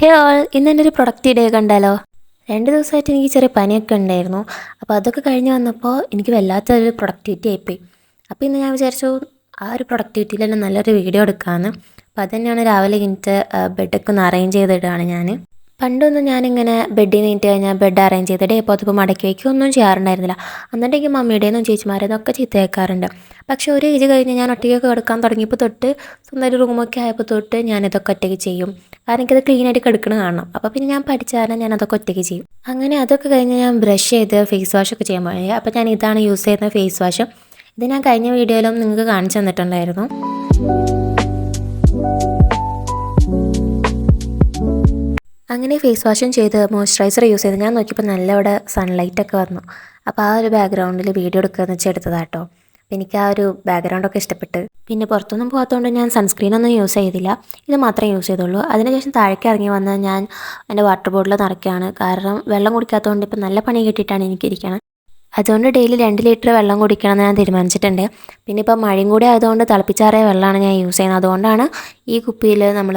ഹേ all, ഇന്ന് എൻ്റെ ഒരു പ്രൊഡക്റ്റ് ഡേ കണ്ടാലോ? 2 ദിവസമായിട്ട് എനിക്ക് ചെറിയ പനിയൊക്കെ ഉണ്ടായിരുന്നു. അപ്പോൾ അതൊക്കെ കഴിഞ്ഞ് വന്നപ്പോൾ എനിക്ക് വല്ലാത്തൊരു പ്രൊഡക്ടിവിറ്റി ആയിപ്പോയി. അപ്പോൾ ഇന്ന് ഞാൻ വിചാരിച്ചു ആ ഒരു പ്രൊഡക്ടിവിറ്റിയിൽ തന്നെ നല്ലൊരു വീഡിയോ എടുക്കാമെന്ന്. അപ്പോൾ അത് തന്നെയാണ് രാവിലെ കഴിഞ്ഞിട്ട് ബെഡൊക്കെ ഒന്ന് അറേഞ്ച് ചെയ്തിടുകയാണ് ഞാൻ. പണ്ടൊന്നും ഞാനിങ്ങനെ ബെഡിൽ നിന്ന് കഴിഞ്ഞിട്ട് കഴിഞ്ഞാൽ ബെഡ് അറേഞ്ച് ചെയ്തിട്ട് ഇപ്പോൾ അതിപ്പോൾ മടക്കി വയ്ക്കുക ഒന്നും ചെയ്യാറുണ്ടായിരുന്നില്ല. എന്നിട്ടെങ്കിൽ മമ്മിയുടേന്നും ചേച്ചിമാരേന്നും ഒക്കെ ചീത്ത കേൾക്കാറുണ്ട്. പക്ഷേ ഒരു ഏജ് കഴിഞ്ഞ് ഞാൻ ഒറ്റയ്ക്കൊക്കെ കിടക്കാൻ തുടങ്ങിയപ്പോൾ തൊട്ട് സ്വന്തം ഒരു റൂമൊക്കെ ആയപ്പോൾ തൊട്ട് ഞാനിതൊക്കെ ഒറ്റയ്ക്ക് ചെയ്യും. കാരണം എനിക്കത് ക്ലീനായിട്ട് കിടക്കണം കാണണം. അപ്പോൾ പിന്നെ ഞാൻ പഠിച്ച കാരണം ഞാൻ അതൊക്കെ ഒറ്റയ്ക്ക് ചെയ്യും. അങ്ങനെ അതൊക്കെ കഴിഞ്ഞ് ഞാൻ ബ്രഷ് ചെയ്ത് ഫേസ് വാഷൊക്കെ ചെയ്യാൻ പോയി. അപ്പോൾ ഞാൻ ഇതാണ് യൂസ് ചെയ്യുന്ന ഫേസ് വാഷ്. ഇത് ഞാൻ കഴിഞ്ഞ വീഡിയോയിലും നിങ്ങൾക്ക് കാണിച്ചു തന്നിട്ടുണ്ടായിരുന്നു. അങ്ങനെ ഫേസ് വാഷും ചെയ്ത് മോയ്സ്ചറൈസർ യൂസ് ചെയ്ത് ഞാൻ നോക്കിയപ്പോൾ നല്ല ഇവിടെ സൺലൈറ്റൊക്കെ വന്നു. അപ്പോൾ ആ ഒരു ബാക്ക്ഗ്രൗണ്ടിൽ വീഡിയോ എടുക്കുകയെന്ന് വെച്ചാൽ എടുത്തതാട്ടോ. അപ്പോൾ എനിക്ക് ആ ഒരു ബാക്ക്ഗ്രൗണ്ടൊക്കെ ഇഷ്ടപ്പെട്ട്. പിന്നെ പുറത്തൊന്നും പോകാത്തതുകൊണ്ട് ഞാൻ സൺസ്ക്രീനൊന്നും യൂസ് ചെയ്തില്ല. ഇത് മാത്രമേ യൂസ് ചെയ്തുള്ളൂ. അതിനുശേഷം താഴേക്ക് ഇറങ്ങി വന്ന് ഞാൻ എൻ്റെ വാട്ടർ ബോട്ടിൽ നിറയ്ക്കുകയാണ്. കാരണം വെള്ളം കുടിക്കാത്തതുകൊണ്ട് ഇപ്പോൾ നല്ല പണി കിട്ടിയിട്ടാണ് എനിക്കിരിക്കുന്നത്. അതുകൊണ്ട് ഡെയിലി 2 ലിറ്റർ വെള്ളം കുടിക്കണമെന്ന് ഞാൻ തീരുമാനിച്ചിട്ടുണ്ട്. പിന്നെ ഇപ്പോൾ മഴയും കൂടി ആയതുകൊണ്ട് തിളപ്പിച്ചാറിയ വെള്ളമാണ് ഞാൻ യൂസ് ചെയ്യുന്നത്. അതുകൊണ്ടാണ് ഈ കുപ്പിയിൽ നമ്മൾ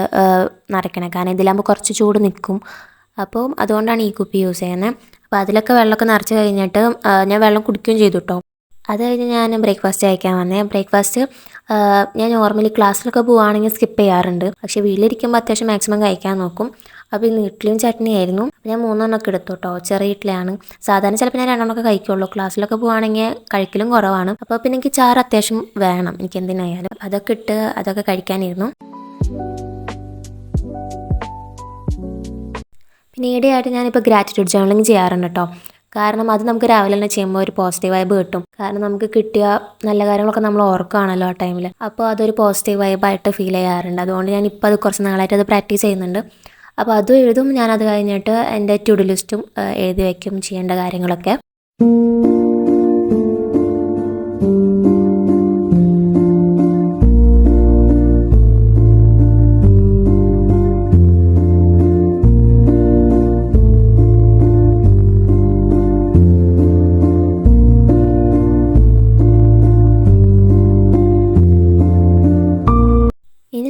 നിറയ്ക്കണത്. കാരണം ഇതിലാകുമ്പോൾ കുറച്ച് ചൂട് നിൽക്കും. അപ്പോൾ അതുകൊണ്ടാണ് ഈ കുപ്പി യൂസ് ചെയ്യുന്നത്. അപ്പോൾ അതിലൊക്കെ വെള്ളമൊക്കെ നിറച്ച് കഴിഞ്ഞിട്ട് ഞാൻ വെള്ളം കുടിക്കുകയും ചെയ്തു കേട്ടോ. അത് കഴിഞ്ഞ് ഞാൻ ബ്രേക്ക്ഫാസ്റ്റ് കഴിക്കാൻ വന്നേ. ബ്രേക്ക്ഫാസ്റ്റ് ഞാൻ നോർമലി ക്ലാസ്സിലൊക്കെ പോവുകയാണെങ്കിൽ സ്കിപ്പ് ചെയ്യാറുണ്ട്. പക്ഷേ വീട്ടിലിരിക്കുമ്പോൾ അത്യാവശ്യം മാക്സിമം കഴിക്കാൻ നോക്കും. അപ്പോൾ ഇന്ന് ഇഡ്ഡലിയും ചട്നി ആയിരുന്നു. ഞാൻ 3 എടുത്തു കേട്ടോ. ചെറിയ ഇഡ്ഡലിയാണ്. സാധാരണ ചിലപ്പോൾ ഞാൻ 2 കഴിക്കുള്ളൂ. ക്ലാസ്സിലൊക്കെ പോവുകയാണെങ്കിൽ കഴിക്കലും കുറവാണ്. അപ്പോൾ പിന്നെ എനിക്ക് ചാറ് അത്യാവശ്യം വേണം എനിക്ക് എന്തിനായാലും. അതൊക്കെ ഇട്ട് അതൊക്കെ കഴിക്കാനിരുന്നു. പിന്നെ ഈയിടെയായിട്ട് ഞാനിപ്പോൾ ഗ്രാറ്റിറ്റ്യൂഡ് ജേർണലിങ് ചെയ്യാറുണ്ട് കേട്ടോ. കാരണം അത് നമുക്ക് രാവിലെ തന്നെ ചെയ്യുമ്പോൾ ഒരു പോസിറ്റീവ് വൈബ് കിട്ടും. കാരണം നമുക്ക് കിട്ടിയ നല്ല കാര്യങ്ങളൊക്കെ നമ്മൾ ഓർക്കുകയാണല്ലോ ആ ടൈമിൽ. അപ്പോൾ അതൊരു പോസിറ്റീവ് വൈബായിട്ട് ഫീൽ ചെയ്യാറുണ്ട്. അതുകൊണ്ട് ഞാൻ ഇപ്പോൾ അത് കുറച്ച് നാളായിട്ട് അത് പ്രാക്ടീസ് ചെയ്യുന്നുണ്ട്. അപ്പോൾ അതും എഴുതും. ഞാനത് കഴിഞ്ഞിട്ട് എൻ്റെ ടു ഡു ലിസ്റ്റും എഴുതി വയ്ക്കും ചെയ്യേണ്ട കാര്യങ്ങളൊക്കെ.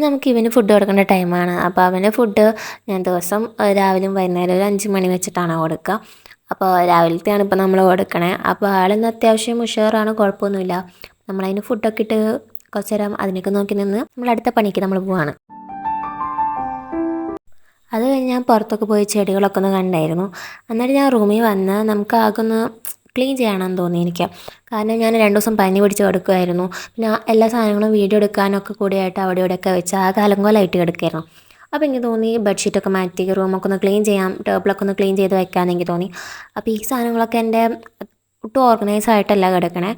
നമുക്ക് ഇവന് ഫുഡ് കൊടുക്കേണ്ട ടൈമാണ്. അപ്പോൾ അവന് ഫുഡ് ഞാൻ ദിവസം രാവിലെയും വൈകുന്നേരം ഒരു 5 മണി വെച്ചിട്ടാണ് കൊടുക്കുക. അപ്പോൾ രാവിലത്തെയാണ് ഇപ്പോൾ നമ്മൾ കൊടുക്കണേ. അപ്പോൾ ആളിന്ന് അത്യാവശ്യം ഉഷാറാണ്, കുഴപ്പമൊന്നുമില്ല. നമ്മളതിന് ഫുഡൊക്കെ ഇട്ട് കുറച്ച് നേരം അതിനൊക്കെ നോക്കി നിന്ന് നമ്മൾ അടുത്ത പണിക്ക് നമ്മൾ പോവാണ്. അത് കഴിഞ്ഞ് ഞാൻ പുറത്തൊക്കെ പോയി ചെടികളൊക്കെ ഒന്ന് കണ്ടായിരുന്നു. എന്നിട്ട് ഞാൻ റൂമിൽ വന്ന് നമുക്ക് ആകെ ഒന്ന് ക്ലീൻ ചെയ്യണമെന്ന് തോന്നി എനിക്ക്. കാരണം ഞാൻ 2 ദിവസം പനി പിടിച്ച് കിടക്കുമായിരുന്നു. പിന്നെ എല്ലാ സാധനങ്ങളും വീഡിയോ എടുക്കാനൊക്കെ കൂടിയായിട്ട് അവിടെ ഇവിടെയൊക്കെ വെച്ച് ആ കാലങ്കോലമായിട്ട് കിടക്കുമായിരുന്നു. അപ്പോൾ എനിക്ക് തോന്നി ബെഡ്ഷീറ്റൊക്കെ മാറ്റി റൂമൊക്കെ ഒന്ന് ക്ലീൻ ചെയ്യാം, ടേബിളൊക്കെ ഒന്ന് ക്ലീൻ ചെയ്ത് വെക്കാമെന്ന് എനിക്ക് തോന്നി. അപ്പോൾ ഈ സാധനങ്ങളൊക്കെ എൻ്റെ ഒട്ടും ഓർഗനൈസ് ആയിട്ടല്ല കിടക്കണേ,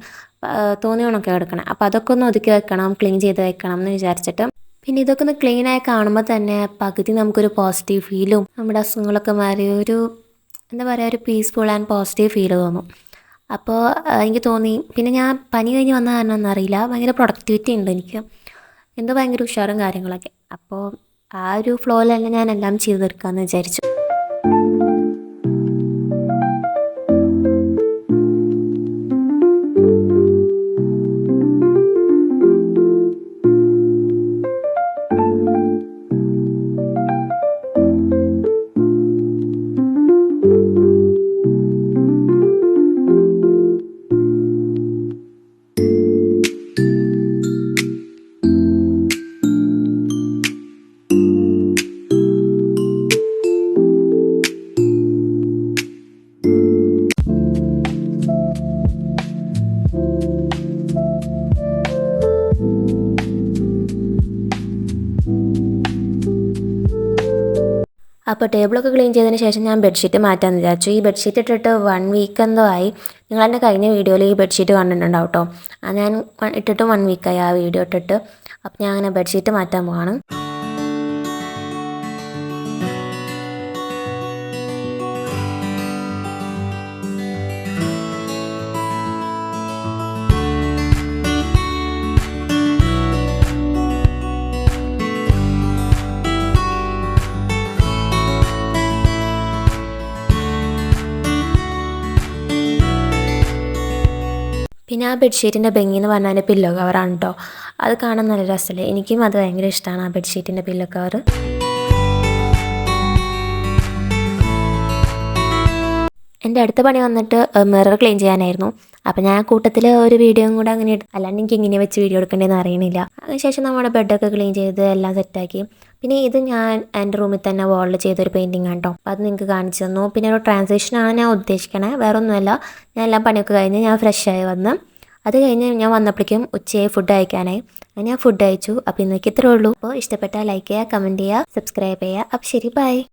തോന്നിയോണൊക്കെ കിടക്കണേ. അപ്പോൾ അതൊക്കെ ഒന്ന് ഒതുക്കി വെക്കണം, ക്ലീൻ ചെയ്ത് വെക്കണം എന്ന് വിചാരിച്ചിട്ട്. പിന്നെ ഇതൊക്കെ ഒന്ന് ക്ലീനായി കാണുമ്പോൾ തന്നെ പകുതി നമുക്കൊരു പോസിറ്റീവ് ഫീലും നമ്മുടെ അസുഖങ്ങളൊക്കെ മാറി ഒരു എന്താ പറയുക, ഒരു പീസ്ഫുൾ ആൻഡ് പോസിറ്റീവ് ഫീൽ തോന്നും. അപ്പോൾ എനിക്ക് തോന്നി. പിന്നെ ഞാൻ പനി കഴിഞ്ഞ് വന്ന കാരണം എന്നറിയില്ല, ഭയങ്കര പ്രൊഡക്ടിവിറ്റി ഉണ്ട് എനിക്ക്, എന്തോ ഭയങ്കര ഉഷാറും കാര്യങ്ങളൊക്കെ. അപ്പോൾ ആ ഒരു ഫ്ലോയിൽ തന്നെ ഞാൻ എല്ലാം ചെയ്ത് തീർക്കാമെന്ന് വിചാരിച്ചു. അപ്പോൾ ടേബിളൊക്കെ ക്ലീൻ ചെയ്തതിന് ശേഷം ഞാൻ ബെഡ്ഷീറ്റ് മാറ്റാമെന്ന് വിചാരിച്ചു. ഈ ബെഡ്ഷീറ്റ് ഇട്ടിട്ട് 1 വീക്ക് എന്തോ ആയി. നിങ്ങളെൻ്റെ കഴിഞ്ഞ വീഡിയോയിൽ ഈ ബെഡ്ഷീറ്റ് കണ്ടിട്ടുണ്ടാവും കേട്ടോ. ഞാൻ ഇട്ടിട്ട് 1 വീക്കായി ആ വീഡിയോ ഇട്ടിട്ട്. അപ്പോൾ ഞാൻ അങ്ങനെ ബെഡ്ഷീറ്റ് മാറ്റാൻ പോവാണ്. പിന്നെ ആ ബെഡ്ഷീറ്റിൻ്റെ ഭംഗി എന്ന് പറഞ്ഞാൽ പില്ലോ കവറാണ് കേട്ടോ. അത് കാണാൻ നല്ല രസമല്ലേ. എനിക്കും അത് ഭയങ്കര ഇഷ്ടമാണ് ആ ബെഡ്ഷീറ്റിൻ്റെ പില്ലോ കവർ. എൻ്റെ അടുത്ത പണി വന്നിട്ട് മിറർ ക്ലീൻ ചെയ്യാനായിരുന്നു. അപ്പോൾ ഞാൻ കൂട്ടത്തിൽ ഒരു വീഡിയോയും കൂടെ അങ്ങനെ അല്ലാണ്ട് എനിക്ക് ഇങ്ങനെ വെച്ച് വീഡിയോ എടുക്കേണ്ടതെന്ന് അറിയണില്ല. അതിനുശേഷം നമ്മുടെ ബെഡൊക്കെ ക്ലീൻ ചെയ്ത് എല്ലാം സെറ്റാക്കി. പിന്നെ ഇത് ഞാൻ എൻ്റെ റൂമിൽ തന്നെ വാളിൽ ചെയ്തൊരു പെയിൻറ്റിങ് ആണ് കേട്ടോ. അപ്പോൾ അത് നിങ്ങൾക്ക് കാണിച്ചു തന്നു. പിന്നെ ഒരു ട്രാൻസാക്ഷനാണ് ഞാൻ ഉദ്ദേശിക്കണേ, വേറെ ഒന്നുമല്ല. ഞാൻ എല്ലാം പണിയൊക്കെ കഴിഞ്ഞ് ഞാൻ ഫ്രഷായി വന്ന് അത് കഴിഞ്ഞ് ഞാൻ വന്നപ്പോഴേക്കും ഉച്ചയായി ഫുഡ് കഴിക്കാനായി. അങ്ങനെ ഞാൻ ഫുഡ് കഴിച്ചു. അപ്പോൾ ഇന്നേക്ക് ഇത്രേ ഉള്ളൂ. അപ്പോൾ ഇഷ്ടപ്പെട്ടാൽ ലൈക്ക് ചെയ്യുക, കമൻറ്റ് ചെയ്യുക, സബ്സ്ക്രൈബ് ചെയ്യുക. അപ്പോൾ ശരി, ബൈ.